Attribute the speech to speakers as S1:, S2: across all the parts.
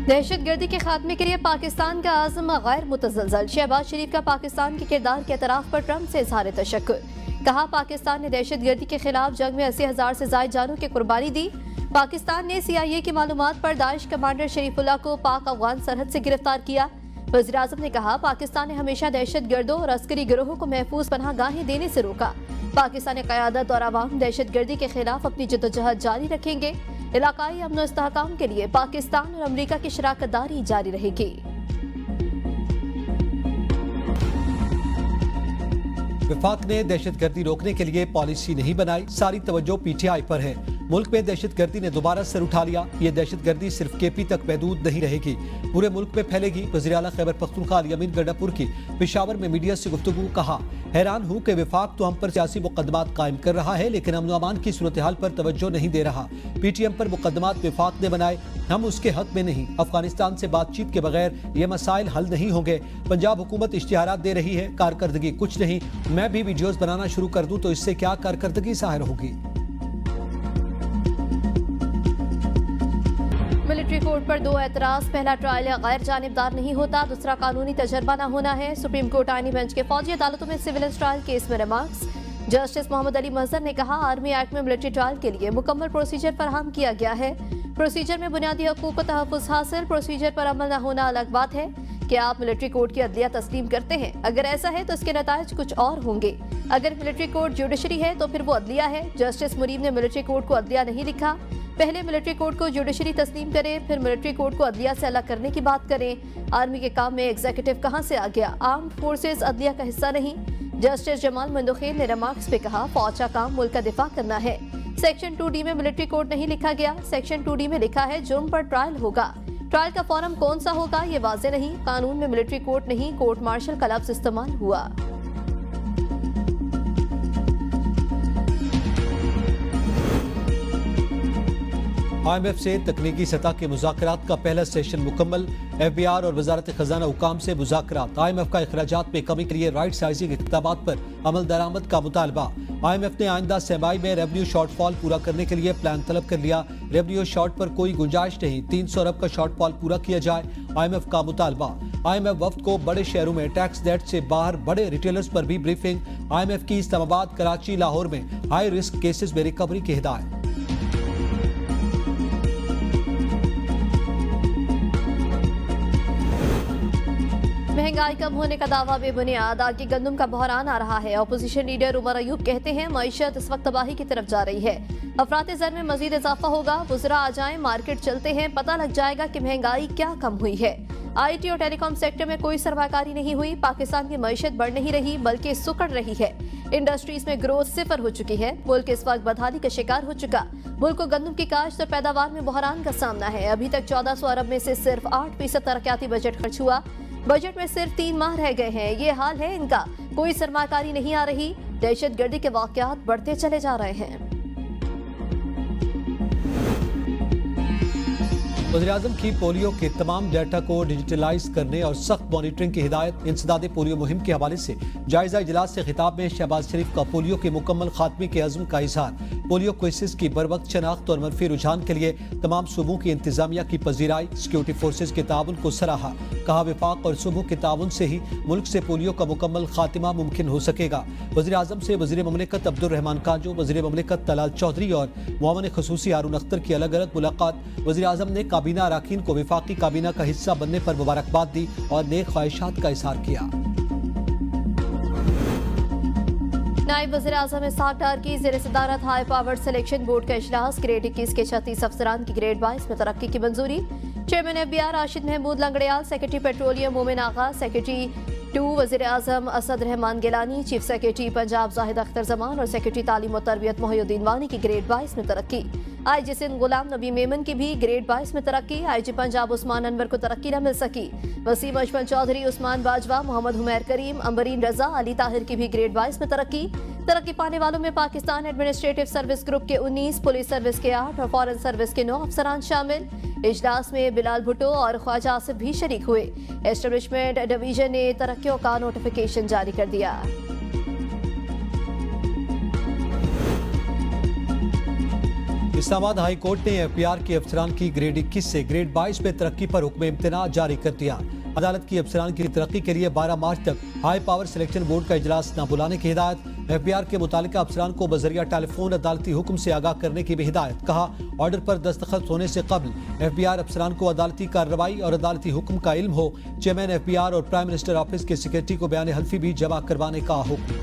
S1: दहशतगर्दी के खात्मे के लिए पाकिस्तान का आज़म गैर मुतज़लज़ल। शहबाज शरीफ का पाकिस्तान के किरदार के एतराफ़ पर ट्रंप से इज़हार तशक्कुर। कहा, पाकिस्तान ने दहशतगर्दी के खिलाफ जंग में 80,000 से ज़ायद जानों की कुर्बानी दी। पाकिस्तान ने CIA की मालूमात पर दाइश कमांडर शरीफुल्लाह को पाक अफगान सरहद से गिरफ्तार किया। वज़ीर आज़म ने कहा, पाकिस्तान ने हमेशा दहशतगर्दों और अस्करी गिरोहों को महफूज पनाहगाहें देने से रोका। पाकिस्तानी क़यादत और अवाम दहशतगर्दी के खिलाफ अपनी जद्दोजहद जारी रखेंगे। इलाकाई अमन और इस्तेहकाम के लिए पाकिस्तान और अमरीका की शराकतदारी जारी रहेगी।
S2: वफाक ने दहशतगर्दी रोकने के लिए पॉलिसी नहीं बनाई, सारी तवज्जो PTI पर है। मुल्क में दहशतगर्दी ने दोबारा सर उठा लिया। ये दहशतगर्दी सिर्फ KP तक महदूद नहीं रहेगी, पूरे मुल्क में फैलेगी। वज़ीर आला खैबर पख्तूनख्वा अली अमीन गंडापुर की पेशावर में मीडिया से गुफ्तगू। कहा, हैरान हूँ कि वफाक तो हम पर सियासी मुकदमात कायम कर रहा है, लेकिन अमन अमान की सूरत हाल पर तवज्जो नहीं दे रहा। PTM पर मुकदमात वफाक ने बनाए, हम उसके हक में नहीं। अफगानिस्तान से बातचीत के बगैर ये मसाइल हल नहीं होंगे। पंजाब हुकूमत इश्तिहारात दे रही है, कारकर्दगी कुछ नहीं। मैं भी वीडियोस बनाना शुरू कर दूं तो इससे क्या कारकर्दगी ज़ाहिर होगी।
S1: मिलिट्री कोर्ट पर 2 एतराज़। पहला, ट्रायल गैर जानिबदार नहीं होता। दूसरा, कानूनी तजर्बा न होना है। सुप्रीम कोर्ट आईनी बेंच के फौजी अदालतों में सिविल ट्रायल केस में रिमार्क्स। जस्टिस मोहम्मद अली महजर ने कहा, आर्मी एक्ट में मिलिट्री ट्रायल के लिए मुकम्मल प्रोसीजर फराहम किया गया है। प्रोसीजर में बुनियादी हकूक़ को तहफ़्फ़ुज़ हासिल। प्रोसीजर पर अमल न होना अलग बात है कि आप मिलिट्री कोर्ट की अदलिया तस्लीम करते हैं। अगर ऐसा है तो इसके नताइज कुछ और होंगे। अगर मिलिट्री कोर्ट जुडिशरी है तो फिर वो अदलिया है। जस्टिस मुनीब ने मिलिट्री कोर्ट को अदलिया नहीं लिखा। पहले मिलिट्री कोर्ट को जुडिशरी तस्लीम करें, फिर मिलिट्री कोर्ट को अदलिया से अलग करने की बात करें। आर्मी के काम में एग्जीक्यूटिव कहां से आ गया? आर्म्ड फोर्सेस अदलिया का हिस्सा नहीं। जस्टिस जमाल मंदोखेल ने रिमार्क्स पे कहा, फौज का काम मुल्क का दिफा करना है। सेक्शन 2D में मिलिट्री कोर्ट नहीं लिखा गया। सेक्शन 2D में लिखा है जुर्म पर ट्रायल होगा। ट्रायल का फॉर्म कौन सा होगा ये वाज़ेह नहीं। कानून में मिलिट्री कोर्ट नहीं, कोर्ट मार्शल का लफ्ज़ इस्तेमाल हुआ।
S2: IMF से तकनीकी सतह के मुज़ाकरात का पहला सेशन मुकम्मल। FBR और वजारत खजाना हुकाम से मुज़ाकरात। IMF का अखराजात में कमी के लिए राइट साइजिंग इक़दामात पर अमल दरामद का मुतालबा। IMF ने आइंदा सरमाई में रेवेन्यू शॉर्टफॉल पूरा करने के लिए प्लान तलब कर लिया। रेवेन्यू शॉर्ट पर कोई गुंजाइश नहीं, 300 अरब का शॉर्टफॉल पूरा किया जाए, IMF का मुतालबा। IMF वफ्द को बड़े शहरों में टैक्स डेट से बाहर बड़े रिटेलर्स पर भी ब्रीफिंग। IMF की इस्लामाबाद, कराची, लाहौर में हाई रिस्क केसेस में रिकवरी की हिदायत।
S1: महंगाई कम होने का दावा बेबुनियाद। आगे गंदम का बहरान आ रहा है। अपोजिशन लीडर उमर अयूब कहते हैं, मईशत इस वक्त तबाही की तरफ जा रही है। अफराते ज़र में मजीद इजाफा होगा। वुज़रा आ जाएं, मार्केट चलते हैं, पता लग जाएगा कि महंगाई क्या कम हुई है। IT और टेलीकॉम सेक्टर में कोई सरमाकारी नहीं हुई। पाकिस्तान की मईशत बढ़ नहीं रही बल्कि सुकड़ रही है। इंडस्ट्रीज में ग्रोथ 0 हो चुकी है। मुल्क इस वक्त बदहाली का शिकार हो चुका। मुल्क को गंदम की काश्त और पैदावार में बहरान का सामना है। अभी तक 1400 अरब में से सिर्फ 8% तरक्याती बजट खर्च हुआ। बजट में सिर्फ 3 माह रह गए हैं। ये हाल है इनका। कोई सरमाकारी नहीं आ रही। दहशतगर्दी के वाकयात बढ़ते चले जा रहे हैं।
S2: वज़ीर-ए-आज़म की पोलियो के तमाम डाटा को डिजिटलाइज करने और सख्त मॉनिटरिंग की हिदायत। इंसदादे पोलियो मुहिम के हवाले से जायजा इजलास से खिताब में शहबाज शरीफ का पोलियो के मुकम्मल खात्मे के अज़्म का इजहार। पोलियो केसेस की बर वक्त शनाख्त और मनफी रुझान के लिए तमाम सूबों की इंतजामिया की पजीराई। सिक्योरिटी फोर्सेज के ताउन को सराहा। कहा, वफाक और सूबों के ताउन से ही मुल्क से पोलियो का मुकम्मल खात्मा मुमकिन हो सकेगा। वज़ीर-ए-आज़म से वज़ीर ममलिकत अब्दुर्रहमान कांजो, वज़ीर ममलिकत तलाल चौधरी और मुआवन खसूसी हारून अख्तर की अलग अलग मुलाकात। वज़ीर-ए-आज़म ने काबीना अरकान को वफाकी काबीना का हिस्सा बनने पर मुबारकबाद दी और नेक ख्वाहिशात का इज़हार किया।
S1: नायब वज़ीर-ए-आज़म इसहाक डार की ज़ेर सदारत हाई पावर्ड सिलेक्शन बोर्ड का इजलास। ग्रेड 21 के 36 अफसरान की ग्रेड 22 में तरक्की की मंजूरी। Chairman FBR Rashid Mahmood Langrial, secretary petroleum Momin Agha, secretary 2 वज़ीर-ए-आज़म असद रहमान गिलानी, चीफ सेक्रेटरी पंजाब जाहिद अख्तर जमान और सेक्रेटरी तालीम और तरबियत मोहिउद्दीन वानी की ग्रेड 22 में तरक्की। IG सिंध गुलाम नबी मेमन की भी ग्रेड 22 में तरक्की। IG पंजाब उस्मान अनवर को तरक्की न मिल सकी। वसीम अजमल चौधरी, उस्मान बाजवा, मोहम्मद हुमैर करीम, अंबरीन रजा, अली ताहिर की भी ग्रेड 22 में तरक्की। तरक्की पाने वालों में पाकिस्तान एडमिनिस्ट्रेटिव सर्विस ग्रुप के 19, पुलिस सर्विस के 8 और फॉरेन सर्विस के 9 अफसरान शामिल। इजलास में बिलाल भुट्टो और ख्वाजा आसिफ भी शरीक हुए। एस्टेब्लिशमेंट डिवीजन ने तरक्कियों का नोटिफिकेशन जारी कर दिया।
S2: इस्लामाबाद हाई कोर्ट ने एफबीआर के अफसरान की ग्रेड 21 से ग्रेड 22 पे तरक्की पर हुक्म इम्तिना जारी कर दिया। अदालत की अफसरान की तरक्की के लिए 12 मार्च तक हाई पावर सिलेक्शन बोर्ड का इजलास न बुलाने की हिदायत। एफबीआर के मुतालिका अफसरान को बजरिया टेलीफोन अदालती हुक्म से आगाह करने की भी हिदायत। कहा, ऑर्डर पर दस्तखत होने से कबल एफबीआर अफसरान को अदालती कार्रवाई और अदालती हुक्म का इल्म हो। चेयरमैन एफबीआर और प्राइम मिनिस्टर ऑफिस के सेक्रेटरी को बयान हल्फी भी जमा करवाने का हुक्म।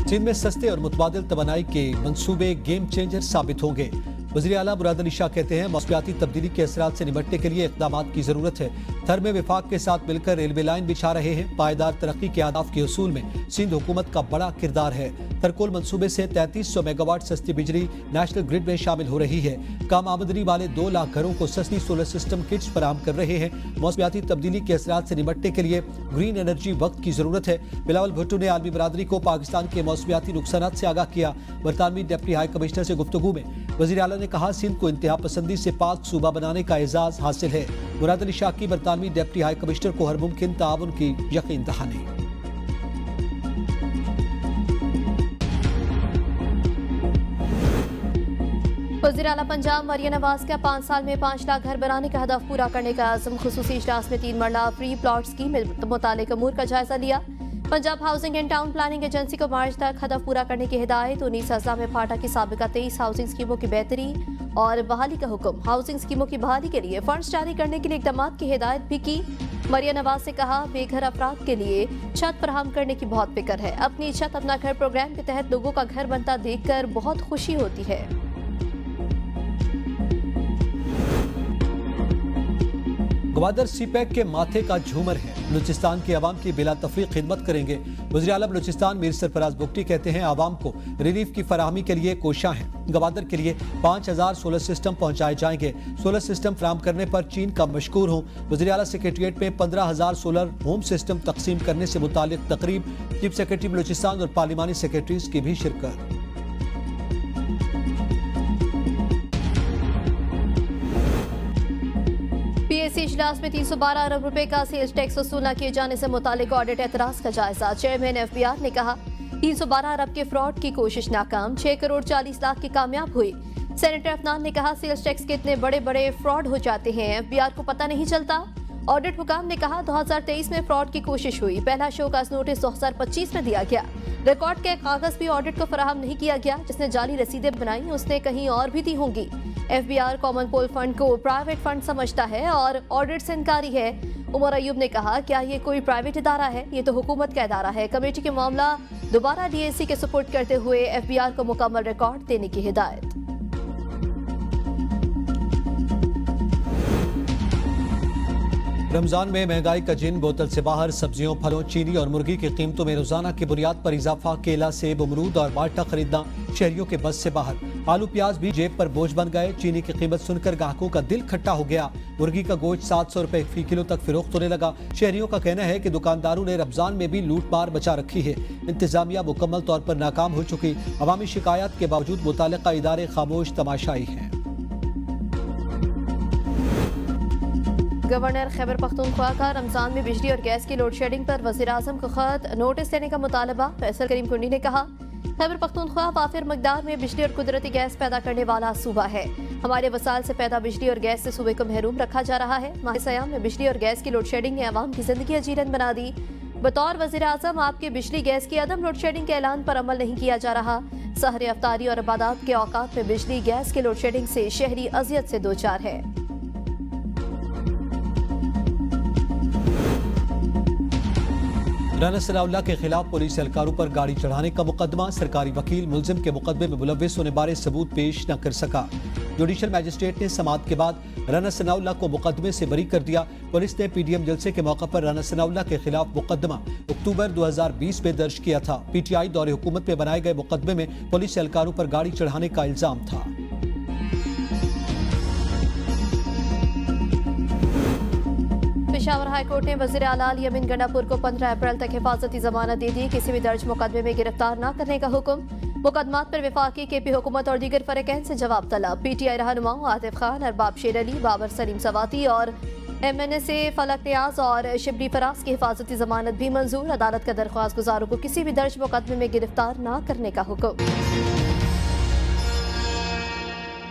S2: चीन में सस्ते और मुतबादिल तवानाई के मंसूबे गेम चेंजर साबित होंगे। वज़ीर आला मुराद अली शाह कहते हैं, मौसमियाती तब्दीली के असरात से निपटने के लिए इक़दाम की ज़रूरत है। थर में विफाक के साथ मिलकर रेलवे लाइन बिछा रहे हैं। पायदार तरक्की के अहदाफ के हसूल में सिंध हुकूमत का बड़ा किरदार है। थरकोल मंसूबे से 3300 मेगावाट सस्ती बिजली नेशनल ग्रिड में शामिल हो रही है। कम आमदनी वाले 2 लाख घरों को सस्ती सोलर सिस्टम किट्स फराहम कर रहे हैं। मौसमियाती तब्दीली के असरात से निपटने के लिए ग्रीन एनर्जी वक्त की जरूरत है। बिलावल भुट्टो ने आलमी बरादरी को पाकिस्तान के मौसमियाती नुकसानात से आगाह किया। बरतानवी डिप्टी हाई कमिश्नर से गुफ्तगू में वज़ीर आला ने कहा, सिंध को इंतहा पसंदी से पाक सूबा बनाने का एजाज हासिल है। मुराद अली शाह की बरतानवी डिप्टी हाई कमिश्नर को हर मुमकिन ताउन की यकीन दहानी।
S1: वज़ीर आला पंजाब मरियम नवाज का 5 साल में 5 लाख घर बनाने का हदफ पूरा करने का आज़म। खुसूसी इजलास में 3 मरला फ्री प्लॉट स्कीम में मुतालिक अमूर का जायजा लिया। Punjab housing and town planning agency को मार्च तक हदफ पूरा करने की हिदायत। 19 अज़ला में फाटा की साबिका 23 हाउसिंग स्कीमों की बेहतरी और बहाली का हुक्म। हाउसिंग स्कीमों की बहाली के लिए फंड्स जारी करने के लिए इक़दाम की हिदायत भी की। मरियम नवाज से कहा, बेघर अफराद के लिए छत फराहम करने की बहुत फिक्र है। अपनी छत अपना घर प्रोग्राम के तहत लोगों का घर बनता देखकर बहुत खुशी होती है।
S2: गवादर सीपैक के माथे का झूमर है। बलूचिस्तान के अवाम की बिला तफरीक खिदमत करेंगे। वज़ीर आला बलूचिस्तान मीर सरफराज बुगटी कहते हैं, आवाम को रिलीफ की फराहमी के लिए कोशियां हैं। गवादर के लिए 5000 सोलर सिस्टम पहुंचाए जाएंगे। सोलर सिस्टम फराहम करने पर चीन का मशकूर हूँ। वज़ीर आला सेक्रेटरिएट में 15000 सोलर होम सिस्टम तकसीम करने से मुतालिक तकरीब। चीफ सेक्रेटरी बलूचिस्तान और पार्लिमानी सेक्रेटरीज की भी शिरकत।
S1: पीएसी इजलास में 312 अरब रुपए का सेल्स टैक्स वसूल न किए जाने से मुतालिक ऑडिट एतराज का जायजा। चेयरमैन एफबीआर ने कहा, 312 अरब के फ्रॉड की कोशिश नाकाम, 6 करोड़ 40 लाख की कामयाब हुई। सेनेटर अफनान ने कहा, सेल्स टैक्स के इतने बड़े बड़े फ्रॉड हो जाते हैं, एफबीआर को पता नहीं चलता। ऑडिट हुकाम ने कहा, 2023 में फ्रॉड की कोशिश हुई। पहला शोकाज नोटिस 2025 में दिया गया। रिकॉर्ड के कागज भी ऑडिट को फराहम नहीं किया गया। जिसने जाली रसीदें बनाई उसने कहीं और भी दी होंगी। एफबीआर कॉमन पोल फंड को प्राइवेट फंड समझता है और ऑडिट से इनकारी है। उमर अयूब ने कहा, क्या ये कोई प्राइवेट इदारा है? ये तो हुकूमत का इदारा है। कमेटी के मामला दोबारा डीएसी के सुपुर्द करते हुए एफबीआर को मुकम्मल रिकॉर्ड देने की हिदायत।
S2: रमजान में महंगाई का जिन बोतल से बाहर। सब्जियों, फलों, चीनी और मुर्गी की कीमतों में रोजाना की बुनियाद पर इजाफा। केला, सेब, अमरूद और माल्टा खरीदना शहरियों के बस से बाहर। आलू प्याज भी जेब पर बोझ बन गए। चीनी की कीमत सुनकर ग्राहकों का दिल खट्टा हो गया। मुर्गी का गोश्त 700 रुपए फी किलो तक फिरोख्त होने लगा। शहरियों का कहना है कि दुकानदारों ने रमजान में भी लूट मार बचा रखी है। इंतजामिया मुकम्मल तौर पर नाकाम हो चुकी। अवामी शिकायत के बावजूद मुतालिका इदारे खामोश तमाशाई हैं।
S1: गवर्नर खैबर पख्तूनख्वा का रमजान में बिजली और गैस की लोड शेडिंग पर वज़ीर आज़म को खत नोटिस देने का मुतालबा। फैसल करीम कुंडी ने कहा, खैबर पख्तूनख्वा वाफिर मकदार में बिजली और कुदरती गैस पैदा करने वाला सूबा है। हमारे वसाइल से पैदा बिजली और गैस से सूबे को महरूम रखा जा रहा है। माह सयाम में बिजली और गैस की लोड शेडिंग ने अवाम की जिंदगी अजीरन बना दी। बतौर वज़ीर आज़म आपके बिजली गैस की अदम लोड शेडिंग के ऐलान पर अमल नहीं किया जा रहा। सहर अफ्तारी और इबादत के औकात में बिजली गैस की लोड शेडिंग से शहरी अजियत से दो चार है।
S2: राना सनाउल्लाह के खिलाफ पुलिस एहलकारों पर गाड़ी चढ़ाने का मुकदमा। सरकारी वकील मुलजिम के मुकदमे में मुलव्विस होने बारे सबूत पेश न कर सका। जुडिशल मैजिस्ट्रेट ने समाअत के बाद राना सनाउल्लाह को मुकदमे से बरी कर दिया। पुलिस ने पीडीएम जलसे के मौके पर राना सनाउल्लाह के खिलाफ मुकदमा अक्टूबर 2020 में दर्ज किया था। पीटीआई दौरे हुकूमत में बनाए गए मुकदमे में पुलिस एहलकारों पर गाड़ी चढ़ाने का इल्जाम था।
S1: पेशावर हाईकोर्ट ने वज़ीर आला यमीन गंडापुर को 15 अप्रैल तक हिफाजती जमानत दे दी। किसी भी दर्ज मुकदमे में गिरफ्तार न करने का हुक्म। मुकदमात पर वफाकी केपी हुकूमत और दीगर फरीकैन से जवाब तलब। पीटीआई रहनुमाओं आतिफ खान, अरबाब शेर अली, बाबर सलीम सवाती और MNA से फलक नियाज और शिबली फराज की हिफाजती जमानत भी मंजूर। अदालत का दरख्वास्त गुजारों को किसी भी दर्ज मुकदमे में गिरफ्तार न करने का हुक्म।